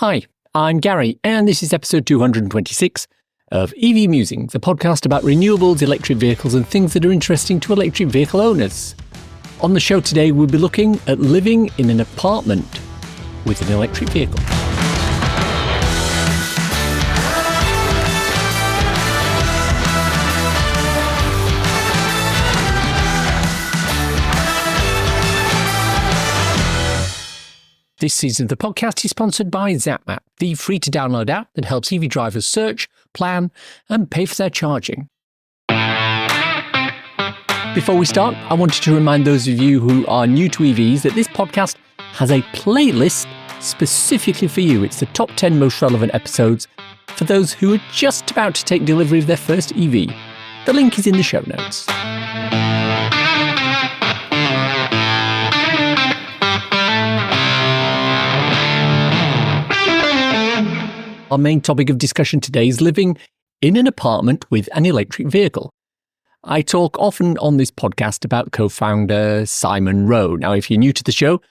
Hi, I'm Gary, and this is episode 226 of EV Musings, a podcast about renewables, electric vehicles, and things that are interesting to electric vehicle owners. On the show today, we'll be looking at living in an apartment with an electric vehicle. This season of the podcast is sponsored by ZapMap, the free-to-download app that helps EV drivers search, plan, and pay for their charging. Before we start, I wanted to remind those of you who are new to EVs that this podcast has a playlist specifically for you. It's the top 10 most relevant episodes for those who are just about to take delivery of their first EV. The link is in the show notes. Our main topic of discussion today is living in an apartment with an electric vehicle. I talk often on this podcast about co-founder Simon Rowe. Now, if you're new to the show,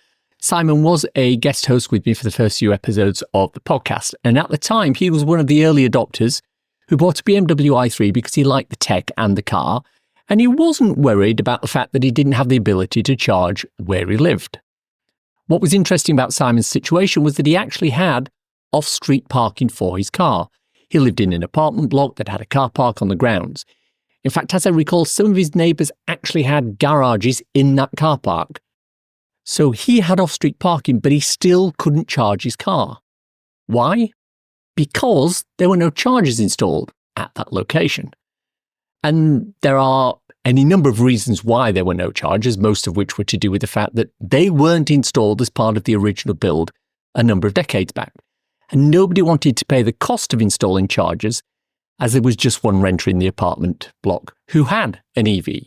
Simon was a guest host with me for the first few episodes of the podcast. And at the time, he was one of the early adopters who bought a BMW i3 because he liked the tech and the car. And he wasn't worried about the fact that he didn't have the ability to charge where he lived. What was interesting about Simon's situation was that he actually had off-street parking for his car. He lived in an apartment block that had a car park on the grounds. In fact, as I recall, some of his neighbours actually had garages in that car park. So he had off-street parking, but he still couldn't charge his car. Why? Because there were no chargers installed at that location. And there are any number of reasons why there were no chargers, most of which were to do with the fact that they weren't installed as part of the original build a number of decades back. And nobody wanted to pay the cost of installing chargers, as there was just one renter in the apartment block who had an EV.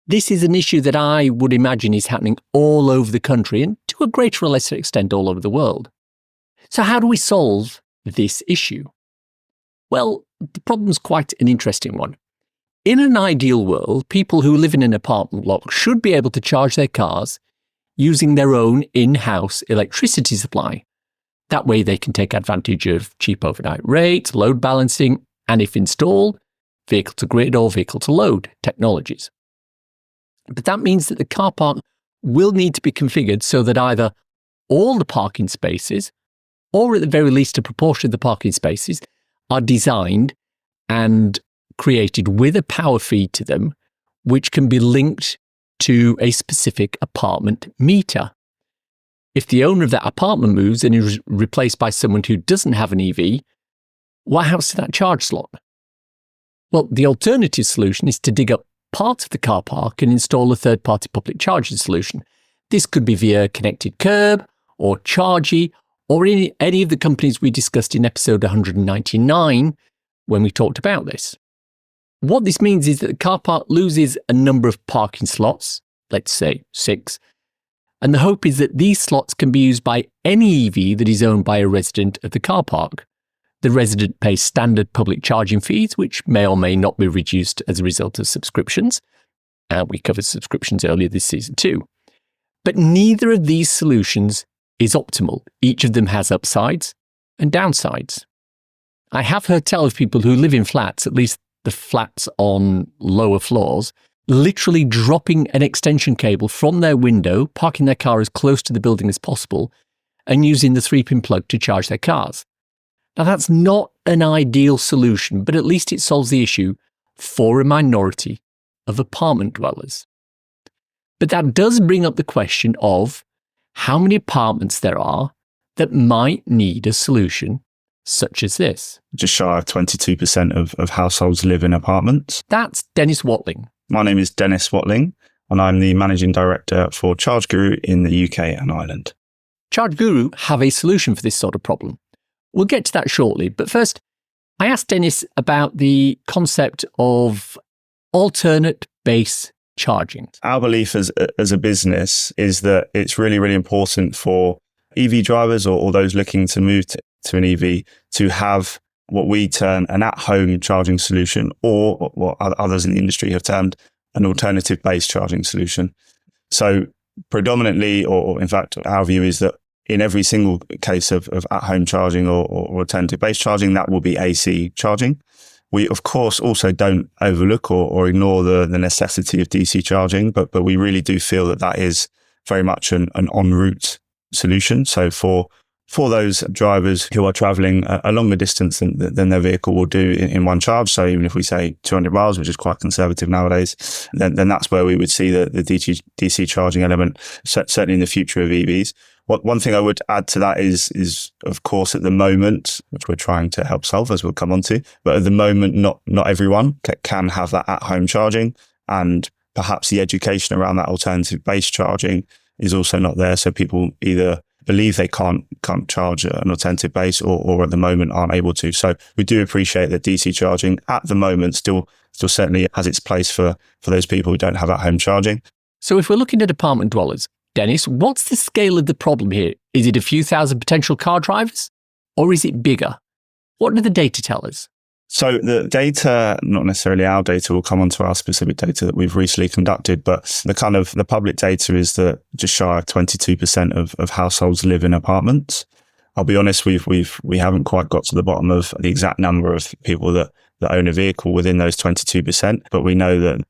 This is an issue that I would imagine is happening all over the country and to a greater or lesser extent all over the world. So how do we solve this issue? Well, the problem's quite an interesting one. In an ideal world, people who live in an apartment block should be able to charge their cars using their own in-house electricity supply. That way they can take advantage of cheap overnight rates, load balancing, and if installed, vehicle-to-grid or vehicle-to-load technologies. But that means that the car park will need to be configured so that either all the parking spaces, or at the very least a proportion of the parking spaces, are designed and created with a power feed to them, which can be linked to a specific apartment meter. If the owner of that apartment moves and is replaced by someone who doesn't have an EV, what happens to that charge slot? Well, the alternative solution is to dig up part of the car park and install a third-party public charging solution. This could be via Connected Curb or Chargy or any of the companies we discussed in episode 199 when we talked about this. What this means is that the car park loses a number of parking slots, let's say 6, and the hope is that these slots can be used by any EV that is owned by a resident of the car park. The resident pays standard public charging fees, which may or may not be reduced as a result of subscriptions. We covered subscriptions earlier this season too. But neither of these solutions is optimal. Each of them has upsides and downsides. I have heard tell of people who live in flats, at least the flats on lower floors, literally dropping an extension cable from their window, parking their car as close to the building as possible, and using the 3-pin plug to charge their cars. Now, that's not an ideal solution, but at least it solves the issue for a minority of apartment dwellers. But that does bring up the question of how many apartments there are that might need a solution such as this. Just shy of 22% of households live in apartments. That's Dennis Watling. My name is Dennis Watling, and I'm the Managing Director for ChargeGuru in the UK and Ireland. ChargeGuru have a solution for this sort of problem. We'll get to that shortly, but first, I asked Dennis about the concept of alternate base charging. Our belief as a business is that it's really, really important for EV drivers or those looking to move to an EV to have what we term an at-home charging solution, or what others in the industry have termed an alternative-based charging solution. So predominantly, or in fact, our view is that in every single case of at-home charging or alternative-based charging, that will be AC charging. We, of course, also don't overlook or ignore the necessity of DC charging, but we really do feel that is very much an en route solution. So for those drivers who are traveling a longer distance than their vehicle will do in one charge, so even if we say 200 miles, which is quite conservative nowadays, then that's where we would see the DC charging element, certainly in the future of EVs. One thing I would add to that is of course, at the moment, which we're trying to help solve, as we'll come on to, but at the moment, not everyone can have that at-home charging, and perhaps the education around that alternative-based charging is also not there. So people either believe they can't charge an alternative base or at the moment aren't able to. So we do appreciate that DC charging at the moment still certainly has its place for those people who don't have at-home charging. So if we're looking at apartment dwellers, Dennis, what's the scale of the problem here? Is it a few thousand potential car drivers, or is it bigger? What do the data tell us? So the data, not necessarily our data, will come onto our specific data that we've recently conducted, but the public data is that just shy of 22% of households live in apartments. I'll be honest, we haven't quite got to the bottom of the exact number of people that own a vehicle within those 22%, but we know that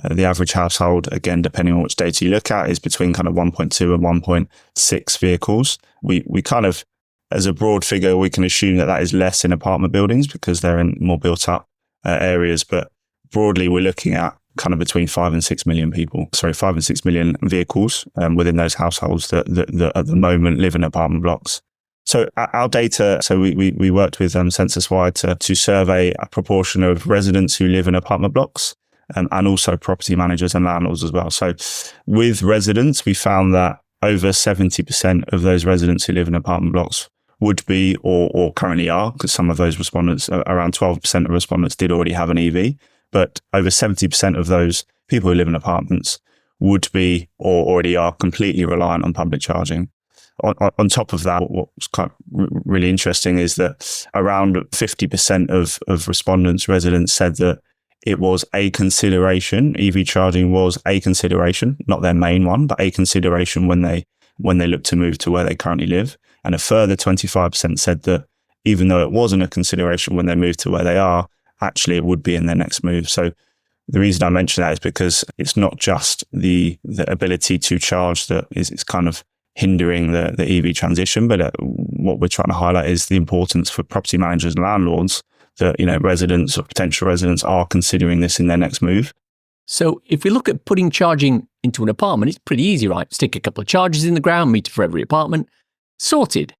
the average household, again, depending on which data you look at, is between kind of 1.2 and 1.6 vehicles. We kind of, as a broad figure, we can assume that is less in apartment buildings because they're in more built up areas. But broadly, we're looking at kind of between 5 and 6 million vehicles within those households that at the moment live in apartment blocks. So our data, we worked with Census-wide to survey a proportion of residents who live in apartment blocks and also property managers and landlords as well. So with residents, we found that over 70% of those residents who live in apartment blocks would be or currently are, because some of those respondents, around 12% of respondents did already have an EV, but over 70% of those people who live in apartments would be or already are completely reliant on public charging. On top of that, what's quite really interesting is that around 50% of respondents, residents, said that it was a consideration. EV charging was a consideration, not their main one, but a consideration when they look to move to where they currently live. And a further 25% said that even though it wasn't a consideration when they moved to where they are, actually it would be in their next move. So the reason I mention that is because it's not just the ability to charge that is kind of hindering the EV transition, but what we're trying to highlight is the importance for property managers and landlords that, residents or potential residents are considering this in their next move. So if we look at putting charging into an apartment, it's pretty easy, right? Stick a couple of chargers in the ground, meter for every apartment, sorted.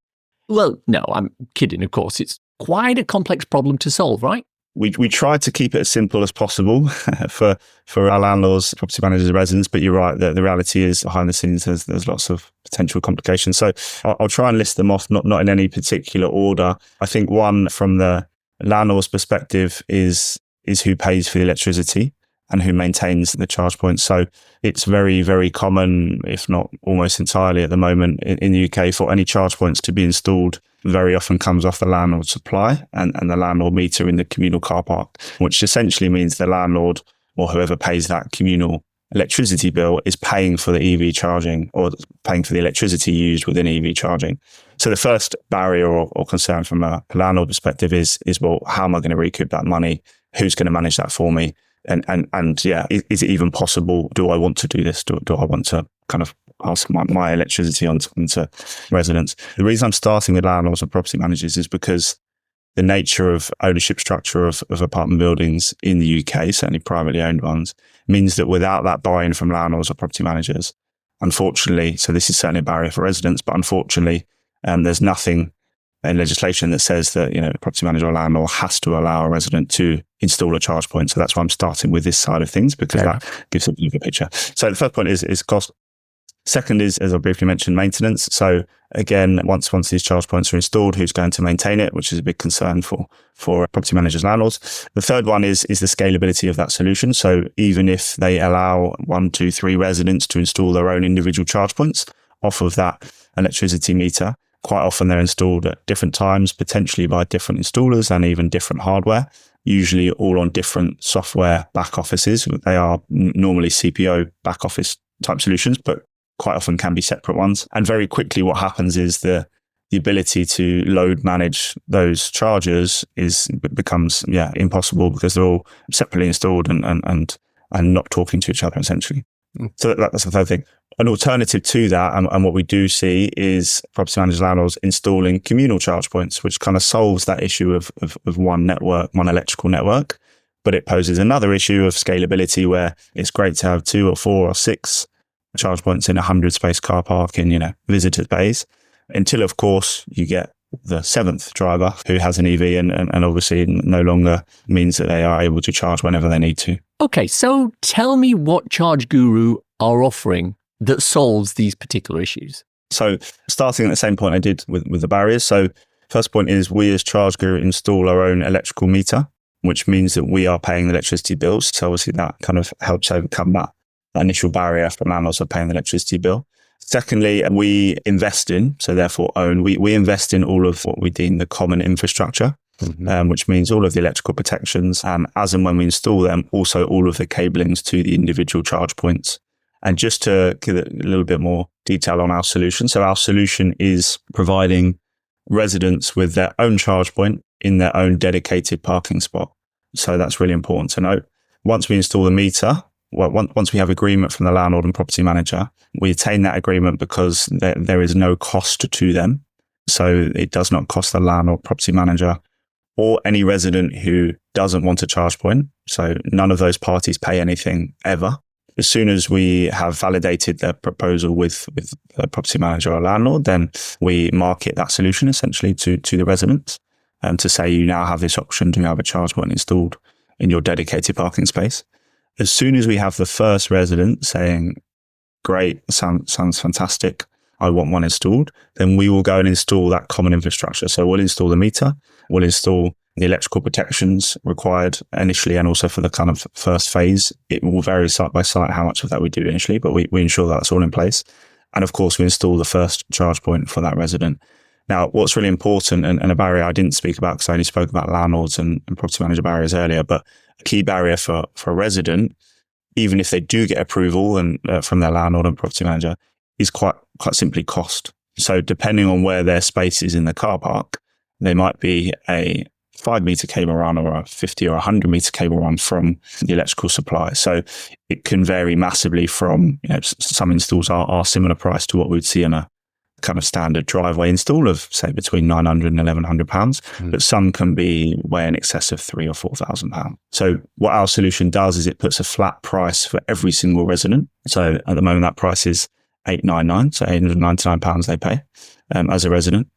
Well, no, I'm kidding, of course. It's quite a complex problem to solve, right? We try to keep it as simple as possible for our landlords, property managers, and residents, but you're right, the reality is behind the scenes there's lots of potential complications. So I'll try and list them off, not in any particular order. I think one from the landlord's perspective is who pays for the electricity and who maintains the charge points. So it's very, very common, if not almost entirely at the moment in the UK, for any charge points to be installed very often comes off the landlord supply and the landlord meter in the communal car park, which essentially means the landlord or whoever pays that communal electricity bill is paying for the EV charging or paying for the electricity used within EV charging. So the first barrier or concern from a landlord perspective is, well, how am I going to recoup that money? Who's going to manage that for me? And yeah, is it even possible? Do I want to do this? Do I want to kind of pass my electricity onto residents? The reason I'm starting with landlords and property managers is because the nature of ownership structure of apartment buildings in the UK, certainly privately owned ones, means that without that buy-in from landlords or property managers, unfortunately, so this is certainly a barrier for residents, but unfortunately, there's nothing in legislation that says that, a property manager or landlord has to allow a resident to install a charge point. So that's why I'm starting with this side of things, because that gives a bit of a picture. So the first point is cost. Second is, as I briefly mentioned, maintenance. So again, once these charge points are installed, who's going to maintain it, which is a big concern for property managers, landlords. The third one is the scalability of that solution. So even if they allow 1, 2, 3 residents to install their own individual charge points off of that electricity meter, quite often they're installed at different times, potentially by different installers and even different hardware, usually all on different software back offices. They are normally CPO back office type solutions, but quite often can be separate ones. And very quickly what happens is the ability to load manage those chargers becomes impossible because they're all separately installed and not talking to each other essentially. So that's the third thing. An alternative to that, and what we do see is property managers, landlords installing communal charge points, which kind of solves that issue of one network, one electrical network. But it poses another issue of scalability where it's great to have 2 or 4 or 6 charge points in a 100-space car park in, visitor bays, until, of course, you get the 7th driver who has an EV and obviously no longer means that they are able to charge whenever they need to. Okay, so tell me what ChargeGuru are offering that solves these particular issues. So starting at the same point I did with the barriers. So first point is we as ChargeGuru install our own electrical meter, which means that we are paying the electricity bills. So obviously that kind of helps overcome that initial barrier from landlords of paying the electricity bill. Secondly, we invest in, so therefore own, we invest in all of what we deem the common infrastructure, which means all of the electrical protections, as and when we install them, also all of the cablings to the individual charge points. And just to give a little bit more detail on our solution. So our solution is providing residents with their own charge point in their own dedicated parking spot. So that's really important to note. Once we install the meter, once we have agreement from the landlord and property manager, we attain that agreement because there is no cost to them. So it does not cost the landlord, property manager, or any resident who doesn't want a charge point. So none of those parties pay anything ever. As soon as we have validated the proposal with the property manager or landlord, then we market that solution essentially to the residents to say you now have this option to have a charge point installed in your dedicated parking space. As soon as we have the first resident saying, great, sounds fantastic, I want one installed, then we will go and install that common infrastructure. So we'll install the meter, we'll install the electrical protections required initially, and also for the kind of first phase. It will vary site by site how much of that we do initially, but we ensure that's all in place. And of course, we install the first charge point for that resident. Now, what's really important, and a barrier I didn't speak about because I only spoke about landlords and property manager barriers earlier, but a key barrier for a resident, even if they do get approval and from their landlord and property manager, is quite simply cost. So depending on where their space is in the car park, they might be a 5-meter cable run or a 50 or 100-meter cable run from the electrical supply. So it can vary massively from, some installs are similar price to what we'd see in a kind of standard driveway install of, say, between £900 and £1,100, but some can be way in excess of £3,000 or £4,000. So what our solution does is it puts a flat price for every single resident. So at the moment, that price is £899, so £899 they pay as a resident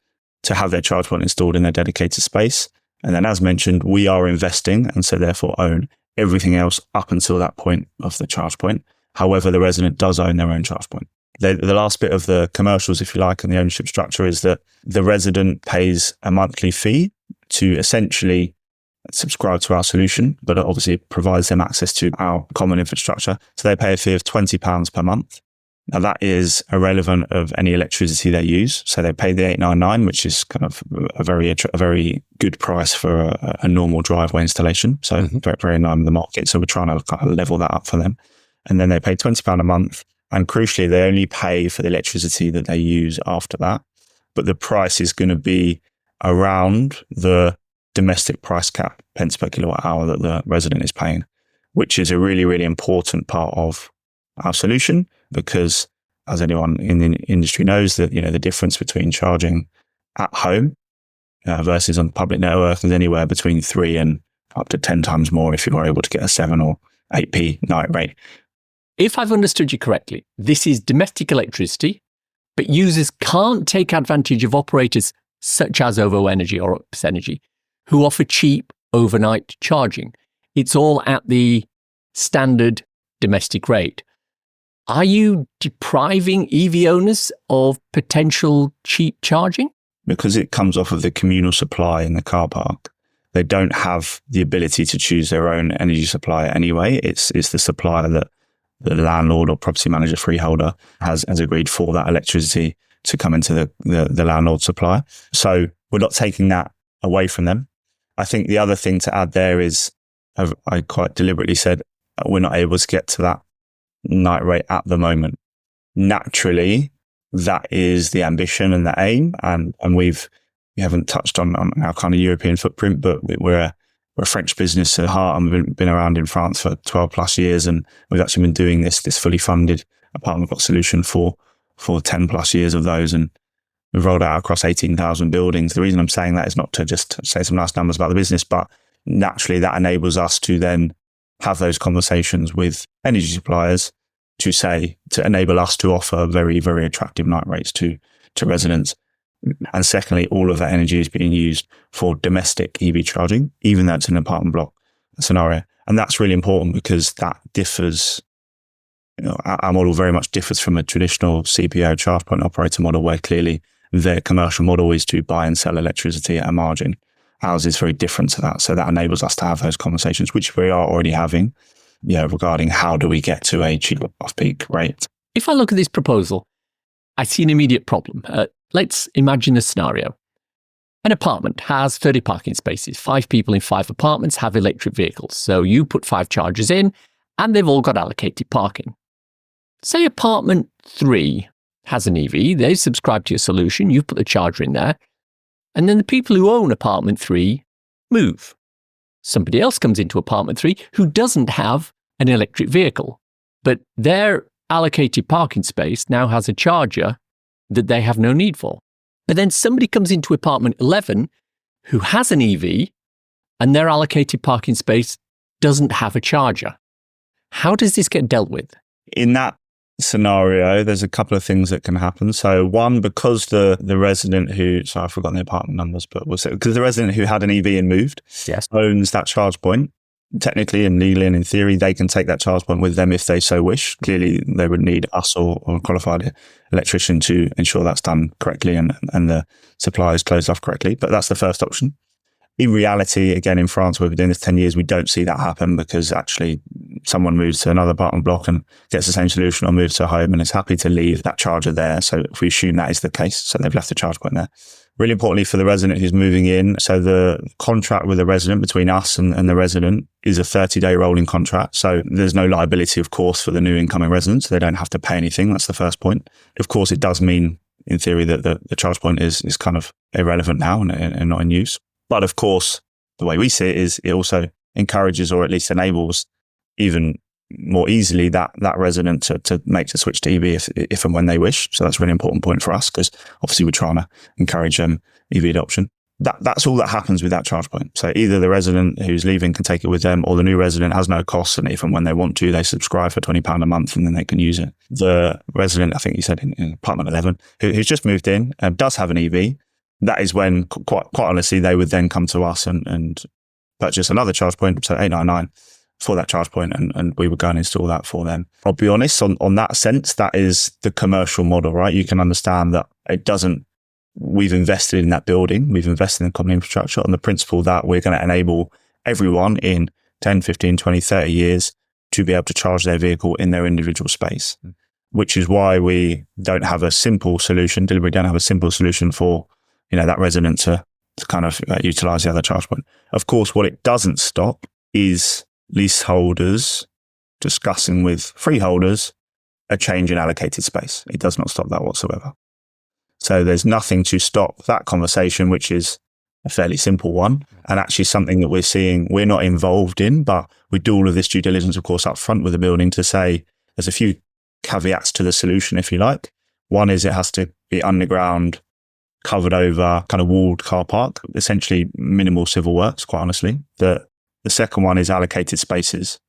to have their charge point installed in their dedicated space. And then, as mentioned, we are investing and so therefore own everything else up until that point of the charge point. However, the resident does own their own charge point. The last bit of the commercials, if you like, and the ownership structure is that the resident pays a monthly fee to essentially subscribe to our solution, but it obviously provides them access to our common infrastructure. So they pay a fee of £20 per month. Now that is irrelevant of any electricity they use. So they pay the $899, which is kind of a very good price for a normal driveway installation. So very, very in line with the market. So we're trying to kind of level that up for them. And then they pay £20 a month. And crucially, they only pay for the electricity that they use after that. But the price is going to be around the domestic price cap, pence per kilowatt hour, that the resident is paying, which is a really, really important part of our solution, because as anyone in the industry knows, that the difference between charging at home versus on the public network is anywhere between 3 and up to 10 times more if you are able to get a 7 or 8p night rate. If I've understood you correctly, this is domestic electricity, but users can't take advantage of operators such as OVO Energy or Opus Energy, who offer cheap overnight charging. It's all at the standard domestic rate. Are you depriving EV owners of potential cheap charging? Because it comes off of the communal supply in the car park, they don't have the ability to choose their own energy supplier anyway. It's the supplier that the landlord or property manager freeholder has agreed for that electricity to come into the landlord supply. So we're not taking that away from them. I think the other thing to add there is, I quite deliberately said, we're not able to get to that night rate at the moment. naturally, that is the ambition and the aim. And we haven't touched on our kind of European footprint, but we're a French business at heart, and we've been around in France for 12 plus years. And we've actually been doing this fully funded apartment block solution for 10 plus years of those. And we've rolled out across 18,000 buildings. The reason I'm saying that is not to just say some nice numbers about the business, but naturally that enables us to then have those conversations with energy suppliers to enable us to offer very, very attractive night rates to residents. And secondly, all of that energy is being used for domestic EV charging, even though it's an apartment block scenario. And that's really important because that differs. Our model very much differs from a traditional CPO charge point operator model, where clearly their commercial model is to buy and sell electricity at a margin. Ours is very different to that. So that enables us to have those conversations, which we are already having, regarding how do we get to a cheap off-peak rate. If I look at this proposal, I see an immediate problem. Let's imagine a scenario. An apartment has 30 parking spaces. 5 people in 5 apartments have electric vehicles. So you put 5 chargers in and they've all got allocated parking. Say apartment 3 has an EV. They subscribe to your solution. You've put the charger in there. And then the people who own apartment 3 move. Somebody else comes into apartment 3 who doesn't have an electric vehicle, but their allocated parking space now has a charger that they have no need for. But then somebody comes into apartment 11 who has an EV and their allocated parking space doesn't have a charger. How does this get dealt with? In that scenario, there's a couple of things that can happen. So one, because the resident I've forgotten the apartment numbers, but because the resident who had an EV and moved owns that charge point, technically and legally and in theory, they can take that charge point with them if they so wish. Clearly, they would need us or a qualified electrician to ensure that's done correctly and the supply is closed off correctly. But that's the first option. In reality, again, in France, where we've been doing this 10 years, we don't see that happen because actually someone moves to another apartment block and gets the same solution or moves to a home and is happy to leave that charger there. So if we assume that is the case, so they've left the charge point there. Really importantly for the resident who's moving in, so the contract with the resident between us and the resident is a 30-day rolling contract. So there's no liability, of course, for the new incoming residents. They don't have to pay anything. That's the first point. Of course, it does mean, in theory, that the charge point is kind of irrelevant now and not in use. But of course, the way we see it is it also encourages or at least enables even more easily that resident to make the switch to EV if and when they wish. So that's a really important point for us because obviously we're trying to encourage EV adoption. That's all that happens with that charge point. So either the resident who's leaving can take it with them or the new resident has no costs, and if and when they want to, they subscribe for £20 a month and then they can use it. The resident, I think you said in apartment 11, who's just moved in, does have an EV. That is when, quite honestly, they would then come to us and purchase another charge point, so 899, for that charge point, and we would go and install that for them. I'll be honest, on that sense, that is the commercial model, right? You can understand that we've invested in that building, we've invested in common infrastructure on the principle that we're going to enable everyone in 10, 15, 20, 30 years to be able to charge their vehicle in their individual space, which is why we don't have a simple solution, deliberately don't have a simple solution for that resident to kind of utilize the other charge point. Of course, what it doesn't stop is leaseholders discussing with freeholders a change in allocated space. It does not stop that whatsoever. So there's nothing to stop that conversation, which is a fairly simple one, and actually something that we're not involved in, but we do all of this due diligence, of course, up front with the building to say there's a few caveats to the solution, if you like. One is it has to be underground, covered over, kind of walled car park, essentially minimal civil works, quite honestly. The second one is allocated spaces.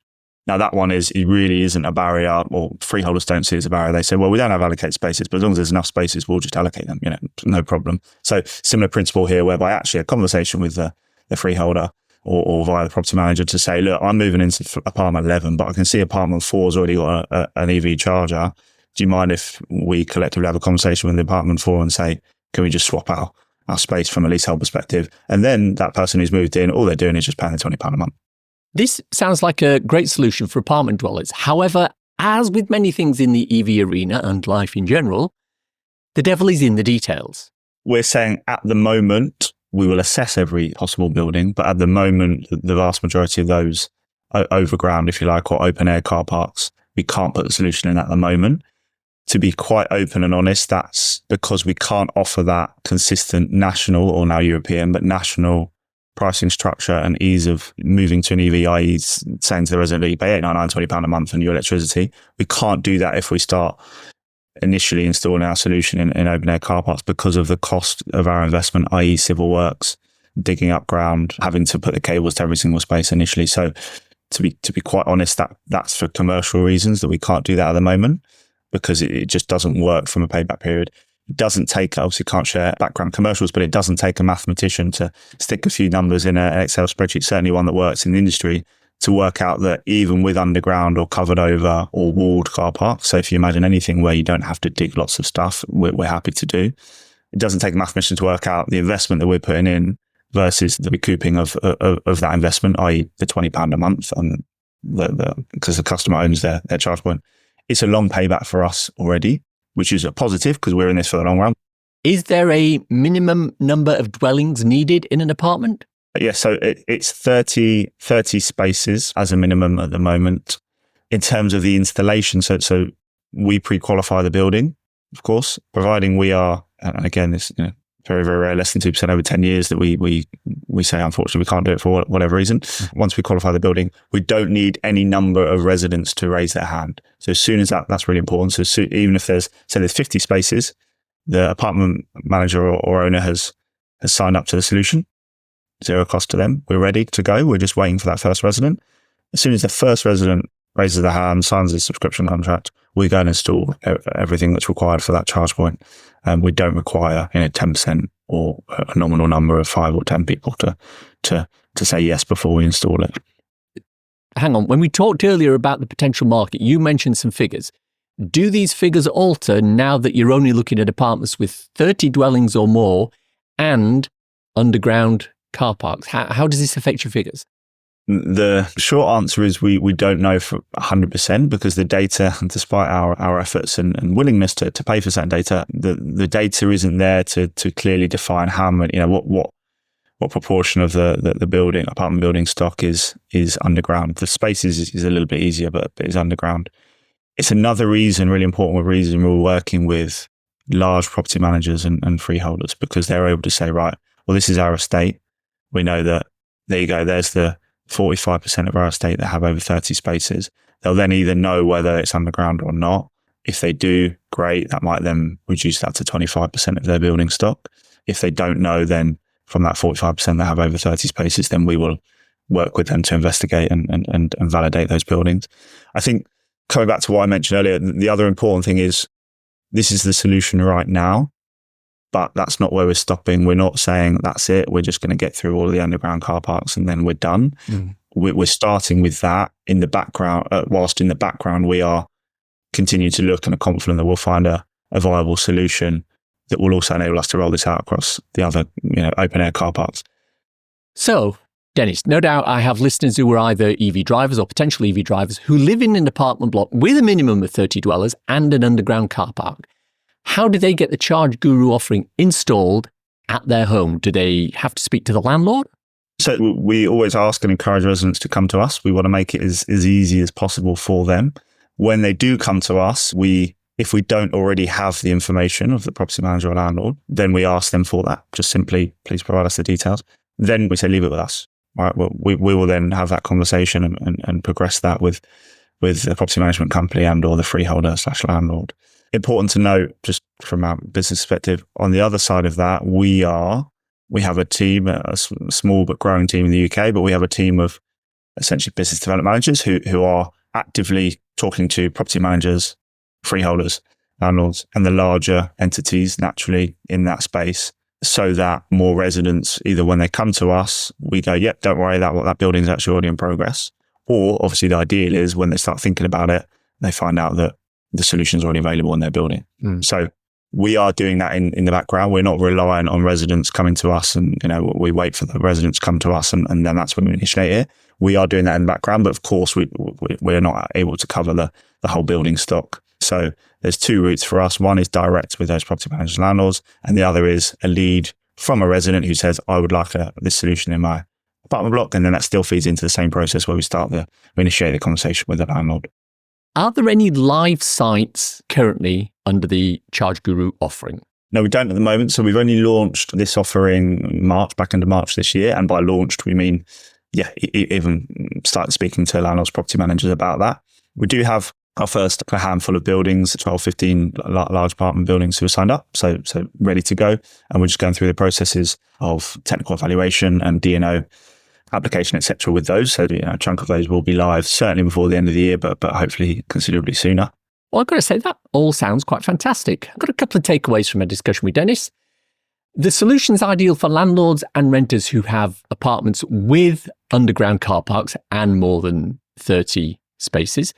Now that one it really isn't a barrier, or freeholders don't see it as a barrier. They say, well, we don't have allocated spaces, but as long as there's enough spaces, we'll just allocate them, no problem. So similar principle here, whereby actually a conversation with the freeholder or via the property manager to say, look, I'm moving into apartment 11, but I can see apartment 4's already got an EV charger. Do you mind if we collectively have a conversation with the apartment 4 and say, can we just swap out our space from a leasehold perspective? And then that person who's moved in, all they're doing is just paying the £20 a month. This sounds like a great solution for apartment dwellers. However, as with many things in the EV arena and life in general, the devil is in the details. We're saying at the moment, we will assess every possible building, but at the moment, the vast majority of those overground, if you like, or open air car parks, we can't put the solution in at the moment. To be quite open and honest, that's because we can't offer that consistent national, or now European, but national pricing structure and ease of moving to an EV, i.e. saying to the resident, you pay £8.99, £20 a month on your electricity. We can't do that if we start initially installing our solution in open air car parks because of the cost of our investment, i.e. civil works, digging up ground, having to put the cables to every single space initially. So to be quite honest, that's for commercial reasons that we can't do that at the moment, because it just doesn't work from a payback period. It doesn't take, obviously can't share background commercials, but it doesn't take a mathematician to stick a few numbers in an Excel spreadsheet, certainly one that works in the industry, to work out that even with underground or covered over or walled car parks, so if you imagine anything where you don't have to dig lots of stuff, we're happy to do. It doesn't take a mathematician to work out the investment that we're putting in versus the recouping of that investment, i.e. the £20 a month, and because the customer owns their charge point. It's a long payback for us already, which is a positive because we're in this for the long run. Is there a minimum number of dwellings needed in an apartment? Yes, so it's 30 spaces as a minimum at the moment. In terms of the installation, so we pre-qualify the building, of course, providing we are, and again, it's very, very rare, less than 2% over 10 years that we say, unfortunately, we can't do it for whatever reason. Once we qualify the building, we don't need any number of residents to raise their hand. So as soon as that's really important. So even if there's 50 spaces, the apartment manager or owner has signed up to the solution, zero cost to them. We're ready to go. We're just waiting for that first resident. As soon as the first resident raises their hand, signs a subscription contract, we go and install everything that's required for that charge point. We don't require 10% or a nominal number of 5 or 10 people to say yes before we install it. Hang on. When we talked earlier about the potential market, you mentioned some figures. Do these figures alter now that you're only looking at apartments with 30 dwellings or more and underground car parks? How does this affect your figures? The short answer is we don't know for 100% because the data, despite our efforts and willingness to pay for certain data, the data isn't there to clearly define how many, what proportion of the apartment building stock is underground. The spaces is a little bit easier, but it's underground. It's another reason, really important reason, we're working with large property managers and freeholders, because they're able to say, right, well, this is our estate. We know that, there you go, there's the 45% of our estate that have over 30 spaces. They'll then either know whether it's underground or not. If they do, great, that might then reduce that to 25% of their building stock. If they don't know, then from that 45% that have over 30 spaces, then we will work with them to investigate and validate those buildings. I think, coming back to what I mentioned earlier, the other important thing is this is the solution right now, but that's not where we're stopping. We're not saying that's it. We're just going to get through all of the underground car parks and then we're done. We're starting with that in the background, whilst in the background we are continuing to look and are confident that we'll find a viable solution that will also enable us to roll this out across the other open air car parks. So, Dennis, no doubt I have listeners who are either EV drivers or potential EV drivers who live in an apartment block with a minimum of 30 dwellers and an underground car park. How do they get the ChargeGuru offering installed at their home? Do they have to speak to the landlord? So we always ask and encourage residents to come to us. We want to make it as easy as possible for them. When they do come to us, if we don't already have the information of the property manager or landlord, then we ask them for that. Just simply, please provide us the details. Then we say, leave it with us. Right, well, we will then have that conversation and progress that with the property management company and or the freeholder / landlord. Important to note, just from our business perspective, on the other side of that, we have a team, a small but growing team in the UK, but we have a team of essentially business development managers who are actively talking to property managers, freeholders, landlords, and the larger entities naturally in that space, so that more residents, either when they come to us, we go, yep, don't worry, that building's actually already in progress. Or obviously the ideal is when they start thinking about it, they find out that the solution's already available in their building. So we are doing that in the background. We're not reliant on residents coming to us and, we wait for the residents to come to us and then that's when we initiate it. We are doing that in the background, but of course we're not able to cover the whole building stock. So there's two routes for us. One is direct with those property managers and landlords, and the other is a lead from a resident who says, I would like this solution in my apartment block. And then that still feeds into the same process where we initiate the conversation with the landlord. Are there any live sites currently under the ChargeGuru offering? No, we don't at the moment. So we've only launched this offering back into March this year. And by launched, we mean, even started speaking to landlords, property managers about that. We do have our first handful of buildings, 12, 15 large apartment buildings who are signed up. So ready to go. And we're just going through the processes of technical evaluation and D&O application, etc. with those. So a chunk of those will be live certainly before the end of the year, but hopefully considerably sooner. Well, I've got to say that all sounds quite fantastic. I've got a couple of takeaways from our discussion with Dennis. The solution's ideal for landlords and renters who have apartments with underground car parks and more than 30 spaces.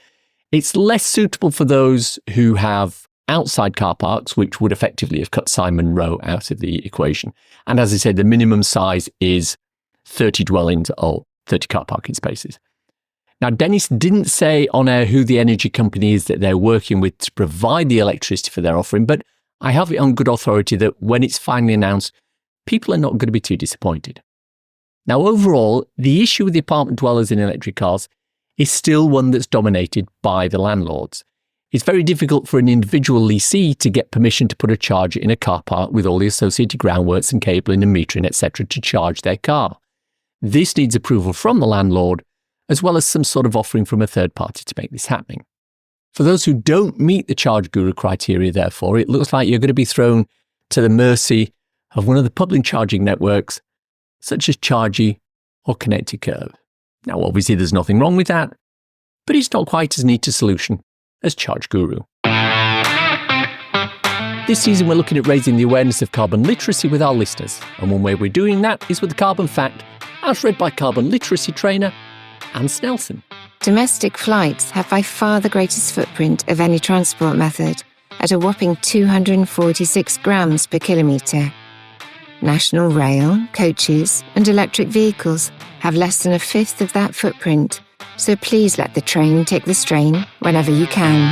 It's less suitable for those who have outside car parks, which would effectively have cut Simon Row out of the equation. And as I said, the minimum size is 30 dwellings or 30 car parking spaces. Now, Dennis didn't say on air who the energy company is that they're working with to provide the electricity for their offering, but I have it on good authority that when it's finally announced, people are not going to be too disappointed. Now, overall, the issue with the apartment dwellers in electric cars is still one that's dominated by the landlords. It's very difficult for an individual lessee to get permission to put a charger in a car park with all the associated groundworks and cabling and metering, etc., to charge their car. This needs approval from the landlord, as well as some sort of offering from a third party to make this happening. For those who don't meet the ChargeGuru criteria, therefore, it looks like you're going to be thrown to the mercy of one of the public charging networks, such as Chargy or Connected Curve. Now, obviously, there's nothing wrong with that, but it's not quite as neat a solution as ChargeGuru. This season, we're looking at raising the awareness of carbon literacy with our listeners, and one way we're doing that is with the Carbon Fact, as read by carbon literacy trainer Anne Snelson. Domestic flights have by far the greatest footprint of any transport method, at a whopping 246 grams per kilometre. National rail, coaches and electric vehicles have less than a fifth of that footprint, so please let the train take the strain whenever you can.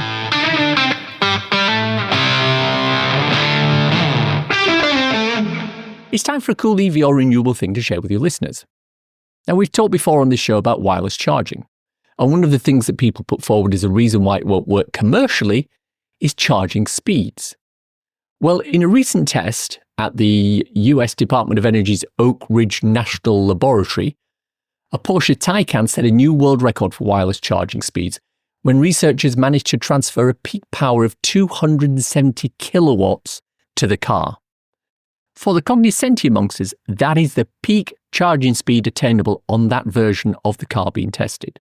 It's time for a cool EV or renewable thing to share with your listeners. Now, we've talked before on this show about wireless charging, and one of the things that people put forward as a reason why it won't work commercially is charging speeds. Well, in a recent test at the US Department of Energy's Oak Ridge National Laboratory, a Porsche Taycan set a new world record for wireless charging speeds when researchers managed to transfer a peak power of 270 kilowatts to the car. For the cognoscenti amongst us, that is the peak charging speed attainable on that version of the car being tested.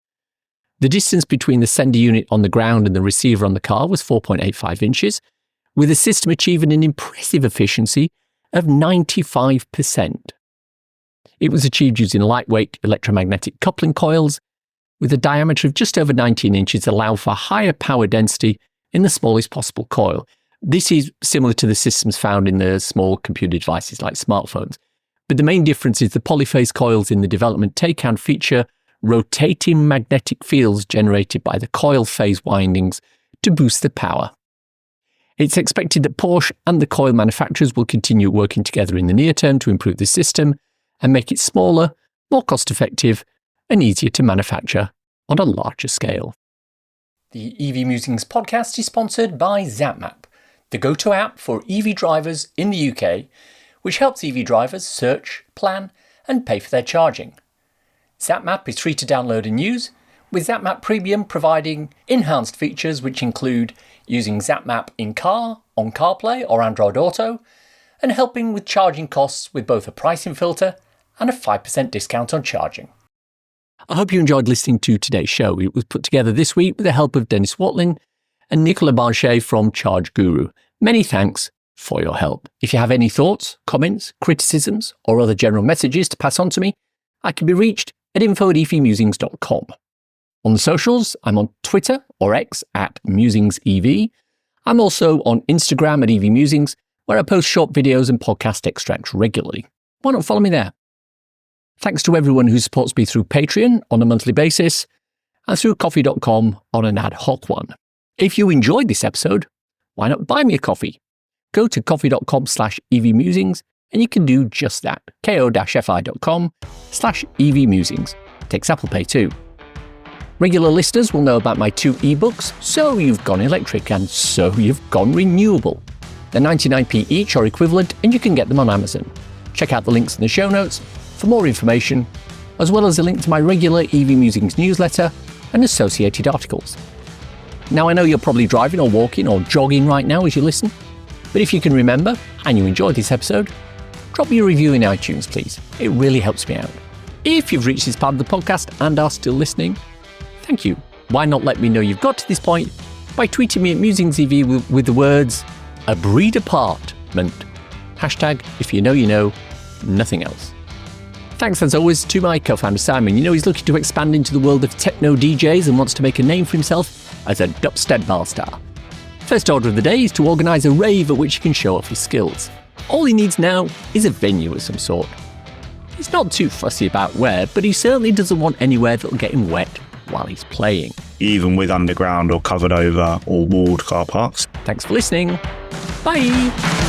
The distance between the sender unit on the ground and the receiver on the car was 4.85 inches, with the system achieving an impressive efficiency of 95%. It was achieved using lightweight electromagnetic coupling coils, with a diameter of just over 19 inches to allow for higher power density in the smallest possible coil. This is similar to the systems found in the small computer devices like smartphones. But the main difference is the polyphase coils in the development Taycan feature rotating magnetic fields generated by the coil phase windings to boost the power. It's expected that Porsche and the coil manufacturers will continue working together in the near term to improve the system and make it smaller, more cost-effective, and easier to manufacture on a larger scale. The EV Musings podcast is sponsored by ZapMap, the go-to app for EV drivers in the UK, which helps EV drivers search, plan, and pay for their charging. ZapMap is free to download and use, with ZapMap Premium providing enhanced features which include using ZapMap in-car, on CarPlay or Android Auto, and helping with charging costs with both a pricing filter and a 5% discount on charging. I hope you enjoyed listening to today's show. It was put together this week with the help of Dennis Watlin and Nicola Barchet from ChargeGuru. Many thanks for your help. If you have any thoughts, comments, criticisms, or other general messages to pass on to me, I can be reached at info@evmusings.com. On the socials, I'm on Twitter or X @MusingsEV. I'm also on Instagram at EV Musings, where I post short videos and podcast extracts regularly. Why not follow me there? Thanks to everyone who supports me through Patreon on a monthly basis and through coffee.com on an ad hoc one. If you enjoyed this episode, why not buy me a coffee? Go to coffee.com/EVmusings and you can do just that. ko-fi.com/EVmusings. Takes Apple Pay too. Regular listeners will know about my 2 ebooks, So You've Gone Electric and So You've Gone Renewable. They're 99p each or equivalent, and you can get them on Amazon. Check out the links in the show notes for more information, as well as a link to my regular EV Musings newsletter and associated articles. Now, I know you're probably driving or walking or jogging right now as you listen, but if you can remember and you enjoyed this episode, drop me a review in iTunes, please. It really helps me out. If you've reached this part of the podcast and are still listening, thank you. Why not let me know you've got to this point by tweeting me at MusingsEV with the words, "A breed apartment." Hashtag, if you know, nothing else. Thanks as always to my co-founder Simon. You know he's looking to expand into the world of techno DJs and wants to make a name for himself as a dubstep bar star. First order of the day is to organise a rave at which he can show off his skills. All he needs now is a venue of some sort. He's not too fussy about where, but he certainly doesn't want anywhere that'll get him wet while he's playing. Even with underground or covered over or walled car parks. Thanks for listening. Bye!